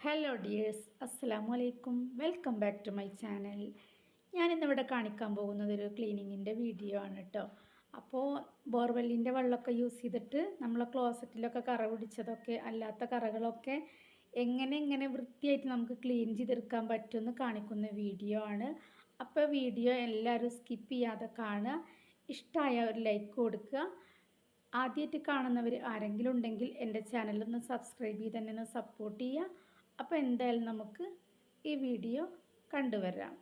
Hello dears, അസ്സലാമു അലൈക്കും. Welcome back to my channel. ഞാനിന്നിവിടെ കാണിക്കാൻ പോകുന്നത് ഒരു ക്ലീനിങ്ങിൻ്റെ വീഡിയോ ആണ് കേട്ടോ. അപ്പോൾ ബോർവെല്ലിൻ്റെ വെള്ളമൊക്കെ യൂസ് ചെയ്തിട്ട് നമ്മളെ ക്ലോസറ്റിലൊക്കെ കറ പിടിച്ചതൊക്കെ അല്ലാത്ത കറകളൊക്കെ എങ്ങനെ വൃത്തിയായിട്ട് നമുക്ക് ക്ലീൻ ചെയ്തെടുക്കാൻ പറ്റുമെന്ന് കാണിക്കുന്ന വീഡിയോ ആണ്. അപ്പോൾ വീഡിയോ എല്ലാവരും സ്കിപ്പ് ചെയ്യാതെ കാണുക. ഇഷ്ടമായ ഒരു ലൈക്ക് കൊടുക്കുക. ആദ്യമായിട്ട് കാണുന്നവർ ആരെങ്കിലും ഉണ്ടെങ്കിൽ എൻ്റെ ചാനലൊന്ന് സബ്സ്ക്രൈബ് ചെയ്ത് തന്നെ ഒന്ന് സപ്പോർട്ട് ചെയ്യുക. അപ്പോൾ എന്തായാലും നമുക്ക് ഈ വീഡിയോ കണ്ടുവരാം.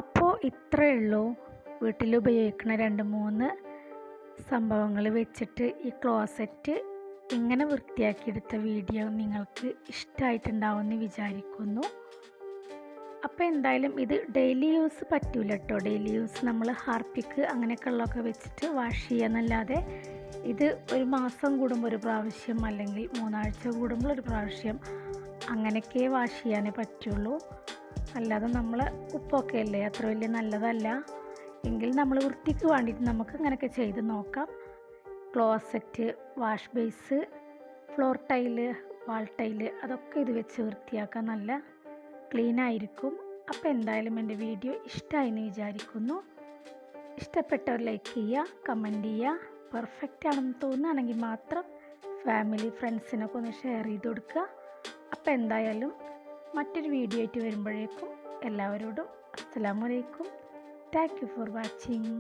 അപ്പോൾ ഇത്രയേ ഉള്ളൂ. വീട്ടിലുപയോഗിക്കുന്ന 2-3 സംഭവങ്ങൾ വെച്ചിട്ട് ഈ ക്ലോസറ്റ് ഇങ്ങനെ വൃത്തിയാക്കിയെടുത്ത വീഡിയോ നിങ്ങൾക്ക് ഇഷ്ടമായിട്ടുണ്ടാവുമെന്ന് വിചാരിക്കുന്നു. അപ്പോൾ എന്തായാലും ഇത് ഡെയിലി യൂസ് പറ്റൂല കേട്ടോ. ഡെയിലി യൂസ് നമ്മൾ ഹാർപ്പിക്ക് അങ്ങനെയൊക്കെ ഉള്ളതൊക്കെ വെച്ചിട്ട് വാഷ് ചെയ്യാന്നല്ലാതെ ഇത് ഒരു മാസം കൂടുമ്പോൾ ഒരു പ്രാവശ്യം അല്ലെങ്കിൽ 3 ആഴ്ച കൂടുമ്പോൾ ഒരു പ്രാവശ്യം അങ്ങനെയൊക്കെ വാഷ് ചെയ്യാനേ പറ്റുള്ളൂ. അല്ലാതെ നമ്മൾ ഉപ്പൊക്കെ അല്ലേ, അത്ര വലിയ നല്ലതല്ല. എങ്കിൽ നമ്മൾ വൃത്തിക്ക് വേണ്ടിയിട്ട് നമുക്ക് അങ്ങനെയൊക്കെ ചെയ്ത് നോക്കാം. Closet, wash basin, floor tile, wall tile അതൊക്കെ ഇത് വെച്ച് വൃത്തിയാക്കാൻ നല്ല ക്ലീനായിരിക്കും. അപ്പോൾ എന്തായാലും എൻ്റെ വീഡിയോ ഇഷ്ടമായെന്ന് വിചാരിക്കുന്നു. ഇഷ്ടപ്പെട്ടവർ ലൈക്ക് ചെയ്യുക, കമൻറ്റ് ചെയ്യുക. പെർഫെക്റ്റ് ആണെന്ന് തോന്നുകയാണെങ്കിൽ മാത്രം ഫാമിലി ഫ്രണ്ട്സിനൊക്കെ ഒന്ന് ഷെയർ ചെയ്ത് കൊടുക്കുക. അപ്പോൾ എന്തായാലും മറ്റൊരു വീഡിയോ ആയിട്ട് വരുമ്പോഴേക്കും എല്ലാവരോടും അസ്സലാമു അലൈക്കും. Thank you for watching.